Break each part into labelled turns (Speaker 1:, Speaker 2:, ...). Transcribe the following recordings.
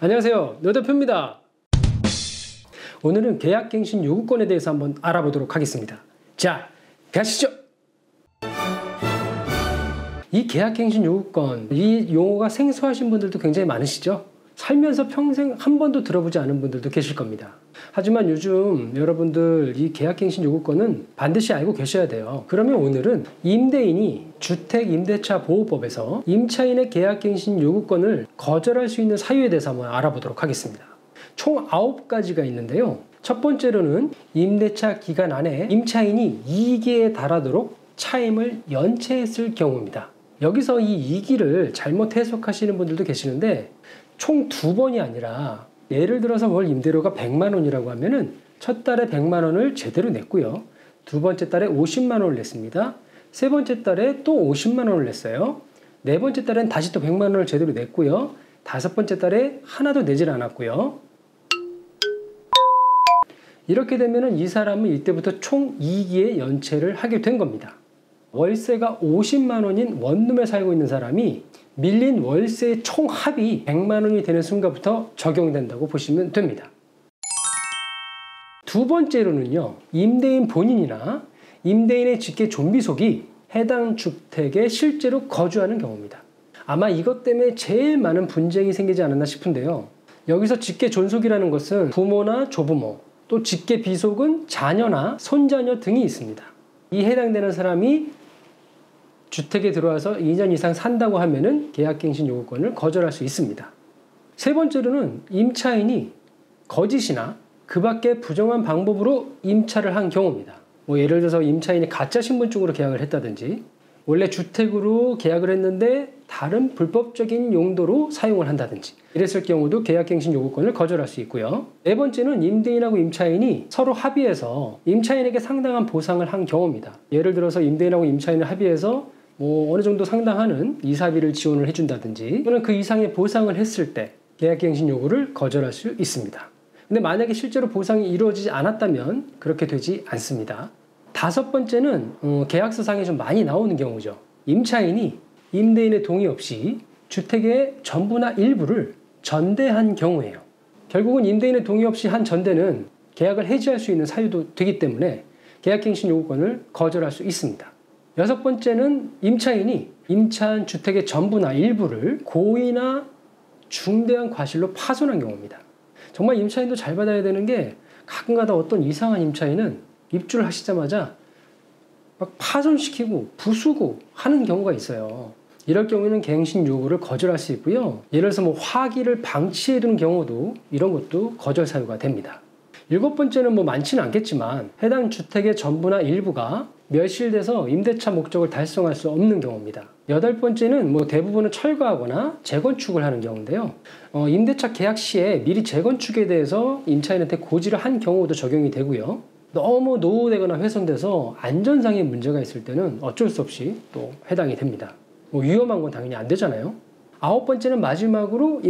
Speaker 1: 안녕하세요, 노 대표입니다. 오늘은 계약갱신 요구권에 대해서 한번 알아보도록 하겠습니다. 자, 가시죠. 이 계약갱신 요구권, 이 용어가 생소하신 분들도 굉장히 많으시죠? 살면서 평생 한 번도 들어보지 않은 분들도 계실 겁니다. 하지만 요즘 여러분들 이 계약갱신 요구권은 반드시 알고 계셔야 돼요. 그러면 오늘은 임대인이 주택임대차보호법에서 임차인의 계약갱신 요구권을 거절할 수 있는 사유에 대해서 한번 알아보도록 하겠습니다. 총 9가지가 있는데요. 첫 번째로는 임대차 기간 안에 임차인이 2기에 달하도록 차임을 연체했을 경우입니다. 여기서 이 2기를 잘못 해석하시는 분들도 계시는데 총 2번이 아니라 예를 들어서 월 임대료가 100만 원이라고 하면은 첫 달에 100만 원을 제대로 냈고요. 두 번째 달에 50만 원을 냈습니다. 세 번째 달에 또 50만 원을 냈어요. 네 번째 달엔 다시 또 100만 원을 제대로 냈고요. 다섯 번째 달에 하나도 내질 않았고요. 이렇게 되면은 이 사람은 이때부터 총 2기의 연체를 하게 된 겁니다. 월세가 50만 원인 원룸에 살고 있는 사람이 밀린 월세의 총 합이 100만 원이 되는 순간부터 적용된다고 보시면 됩니다. 두 번째로는요, 임대인 본인이나 임대인의 직계 존비속이 해당 주택에 실제로 거주하는 경우입니다. 아마 이것 때문에 제일 많은 분쟁이 생기지 않았나 싶은데요. 여기서 직계 존속이라는 것은 부모나 조부모, 또 직계 비속은 자녀나 손자녀 등이 있습니다. 이 해당되는 사람이 주택에 들어와서 2년 이상 산다고 하면은 계약갱신 요구권을 거절할 수 있습니다. 세 번째로는 임차인이 거짓이나 그 밖에 부정한 방법으로 임차를 한 경우입니다. 예를 들어서 임차인이 가짜 신분증으로 계약을 했다든지 원래 주택으로 계약을 했는데 다른 불법적인 용도로 사용을 한다든지 이랬을 경우도 계약갱신 요구권을 거절할 수 있고요. 네 번째는 임대인하고 임차인이 서로 합의해서 임차인에게 상당한 보상을 한 경우입니다. 예를 들어서 임대인하고 임차인을 합의해서 어느 정도 상당하는 이사비를 지원을 해준다든지 또는 그 이상의 보상을 했을 때 계약갱신 요구를 거절할 수 있습니다. 근데 만약에 실제로 보상이 이루어지지 않았다면 그렇게 되지 않습니다. 다섯 번째는 계약서상에 좀 많이 나오는 경우죠. 임차인이 임대인의 동의 없이 주택의 전부나 일부를 전대한 경우예요. 결국은 임대인의 동의 없이 한 전대는 계약을 해지할 수 있는 사유도 되기 때문에 계약갱신 요구권을 거절할 수 있습니다. 여섯 번째는 임차인이 임차한 주택의 전부나 일부를 고의나 중대한 과실로 파손한 경우입니다. 정말 임차인도 잘 받아야 되는 게 가끔가다 어떤 이상한 임차인은 입주를 하시자마자 막 파손시키고 부수고 하는 경우가 있어요. 이럴 경우에는 갱신 요구를 거절할 수 있고요. 예를 들어서 화기를 방치해두는 경우도 이런 것도 거절 사유가 됩니다. 일곱 번째는 많지는 않겠지만 해당 주택의 전부나 일부가 멸실돼서 임대차 목적을 달성할 수 없는 경우입니다. 여덟 번째는 대부분은 철거하거나 재건축을 하는 경우인데요. 임대차 계약 시에 미리 재건축에 대해서 임차인한테 고지를 한 경우도 적용이 되고요. 너무 노후되거나 훼손돼서 안전상의 문제가 있을 때는 어쩔 수 없이 또 해당이 됩니다. 위험한 건 당연히 안 되잖아요. 아홉 번째는 마지막으로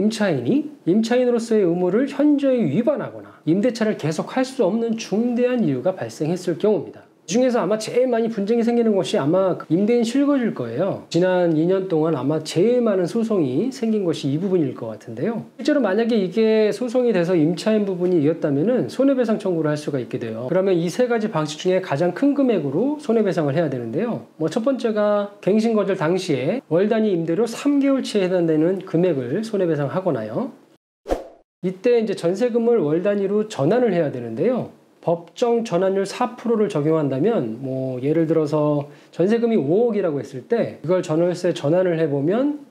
Speaker 1: 임차인으로서의 의무를 현저히 위반하거나 임대차를 계속할 수 없는 중대한 이유가 발생했을 경우입니다. 이 중에서 아마 제일 많이 분쟁이 생기는 것이 아마 임대인 실거주일 거예요. 지난 2년 동안 아마 제일 많은 소송이 생긴 것이 이 부분일 것 같은데요. 실제로 만약에 이게 소송이 돼서 임차인 부분이 이었다면은 손해배상 청구를 할 수가 있게 돼요. 그러면 이 세 가지 방식 중에 가장 큰 금액으로 손해배상을 해야 되는데요. 첫 번째가 갱신 거절 당시에 월 단위 임대료 3개월치에 해당되는 금액을 손해배상하거나요. 이때 이제 전세금을 월 단위로 전환을 해야 되는데요. 법정 전환율 4%를 적용한다면 예를 들어서 전세금이 5억이라고 했을 때 이걸 전월세 전환을 해보면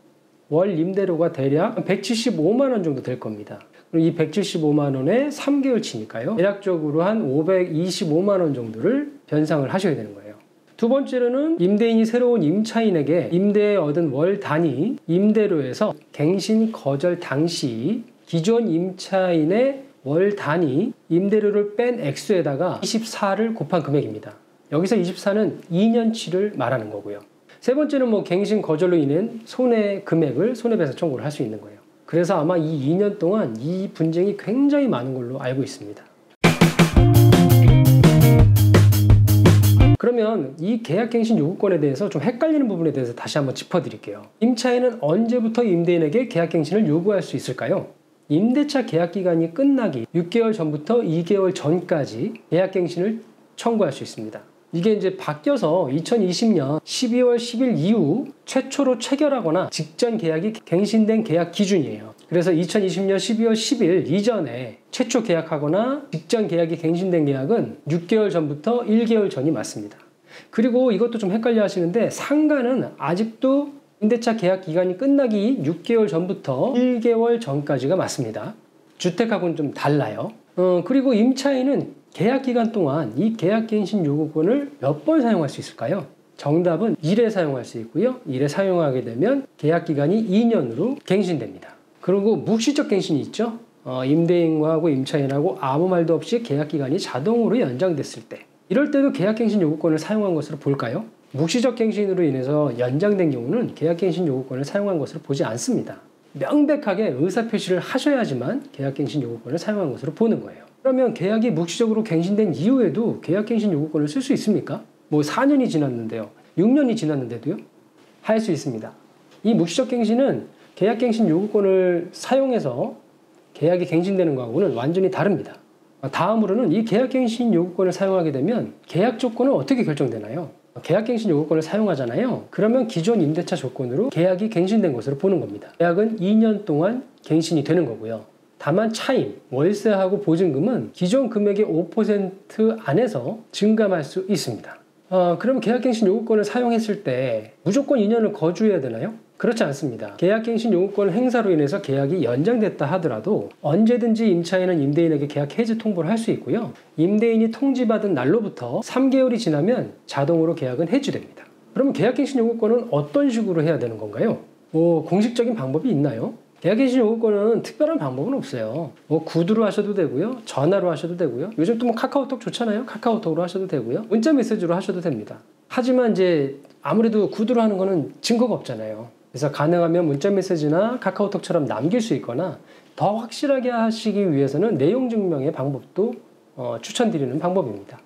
Speaker 1: 월 임대료가 대략 175만 원 정도 될 겁니다. 그럼 이 175만 원에 3개월치니까요. 대략적으로 한 525만 원 정도를 변상을 하셔야 되는 거예요. 두 번째로는 임대인이 새로운 임차인에게 임대에 얻은 월 단위 임대료에서 갱신 거절 당시 기존 임차인의 월 단위 임대료를 뺀 액수에다가 24를 곱한 금액입니다. 여기서 24는 2년치를 말하는 거고요. 세 번째는 갱신 거절로 인한 손해 금액을 손해배상 청구를 할 수 있는 거예요. 그래서 아마 이 2년 동안 이 분쟁이 굉장히 많은 걸로 알고 있습니다. 그러면 이 계약갱신 요구권에 대해서 좀 헷갈리는 부분에 대해서 다시 한번 짚어드릴게요. 임차인은 언제부터 임대인에게 계약갱신을 요구할 수 있을까요? 임대차 계약 기간이 끝나기 6개월 전부터 2개월 전까지 계약갱신을 청구할 수 있습니다. 이게 이제 바뀌어서 2020년 12월 10일 이후 최초로 체결하거나 직전 계약이 갱신된 계약 기준이에요. 그래서 2020년 12월 10일 이전에 최초 계약하거나 직전 계약이 갱신된 계약은 6개월 전부터 1개월 전이 맞습니다. 그리고 이것도 좀 헷갈려 하시는데 상가는 아직도 임대차 계약 기간이 끝나기 6개월 전부터 1개월 전까지가 맞습니다. 주택하고는 좀 달라요. 그리고 임차인은 계약 기간 동안 이 계약갱신 요구권을 몇 번 사용할 수 있을까요? 정답은 1회 사용할 수 있고요. 1회 사용하게 되면 계약 기간이 2년으로 갱신됩니다. 그리고 묵시적 갱신이 있죠. 임대인하고 임차인하고 아무 말도 없이 계약 기간이 자동으로 연장됐을 때, 이럴 때도 계약갱신 요구권을 사용한 것으로 볼까요? 묵시적 갱신으로 인해서 연장된 경우는 계약갱신 요구권을 사용한 것으로 보지 않습니다. 명백하게 의사표시를 하셔야지만 계약갱신 요구권을 사용한 것으로 보는 거예요. 그러면 계약이 묵시적으로 갱신된 이후에도 계약갱신 요구권을 쓸 수 있습니까? 뭐 4년이 지났는데요. 6년이 지났는데도요? 할 수 있습니다. 이 묵시적 갱신은 계약갱신 요구권을 사용해서 계약이 갱신되는 거하고는 완전히 다릅니다. 다음으로는 이 계약갱신 요구권을 사용하게 되면 계약 조건은 어떻게 결정되나요? 계약갱신 요구권을 사용하잖아요. 그러면 기존 임대차 조건으로 계약이 갱신된 것으로 보는 겁니다. 계약은 2년 동안 갱신이 되는 거고요. 다만 차임, 월세하고 보증금은 기존 금액의 5% 안에서 증감할 수 있습니다. 그럼 계약갱신 요구권을 사용했을 때 무조건 2년을 거주해야 되나요? 그렇지 않습니다. 계약갱신 요구권 행사로 인해서 계약이 연장됐다 하더라도 언제든지 임차인은 임대인에게 계약 해지 통보를 할 수 있고요. 임대인이 통지받은 날로부터 3개월이 지나면 자동으로 계약은 해지됩니다. 그럼 계약갱신 요구권은 어떤 식으로 해야 되는 건가요? 공식적인 방법이 있나요? 계약갱신 요구권은 특별한 방법은 없어요. 구두로 하셔도 되고요. 전화로 하셔도 되고요. 요즘 또 카카오톡 좋잖아요. 카카오톡으로 하셔도 되고요. 문자 메시지로 하셔도 됩니다. 하지만 이제 아무래도 구두로 하는 거는 증거가 없잖아요. 그래서 가능하면 문자 메시지나 카카오톡처럼 남길 수 있거나 더 확실하게 하시기 위해서는 내용 증명의 방법도 추천드리는 방법입니다.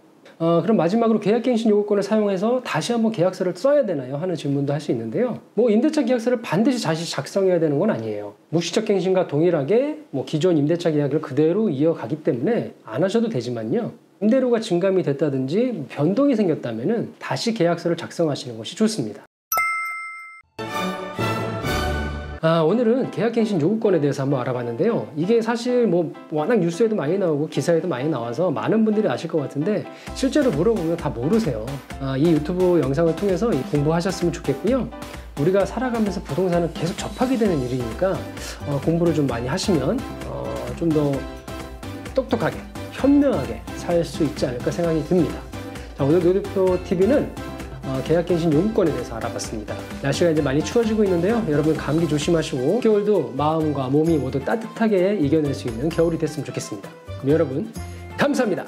Speaker 1: 그럼 마지막으로 계약갱신 요구권을 사용해서 다시 한번 계약서를 써야 되나요? 하는 질문도 할 수 있는데요. 임대차 계약서를 반드시 다시 작성해야 되는 건 아니에요. 묵시적 갱신과 동일하게 기존 임대차 계약을 그대로 이어가기 때문에 안 하셔도 되지만요. 임대료가 증감이 됐다든지 변동이 생겼다면 다시 계약서를 작성하시는 것이 좋습니다. 오늘은 계약갱신 요구권에 대해서 한번 알아봤는데요. 이게 사실 워낙 뉴스에도 많이 나오고 기사에도 많이 나와서 많은 분들이 아실 것 같은데 실제로 물어보면 다 모르세요. 이 유튜브 영상을 통해서 공부하셨으면 좋겠고요. 우리가 살아가면서 부동산은 계속 접하게 되는 일이니까 공부를 좀 많이 하시면 좀 더 똑똑하게, 현명하게 살 수 있지 않을까 생각이 듭니다. 자, 오늘 노대표TV는 계약갱신 요구권에 대해서 알아봤습니다. 날씨가 이제 많이 추워지고 있는데요. 여러분 감기 조심하시고 겨울도 마음과 몸이 모두 따뜻하게 이겨낼 수 있는 겨울이 됐으면 좋겠습니다. 그럼 여러분 감사합니다.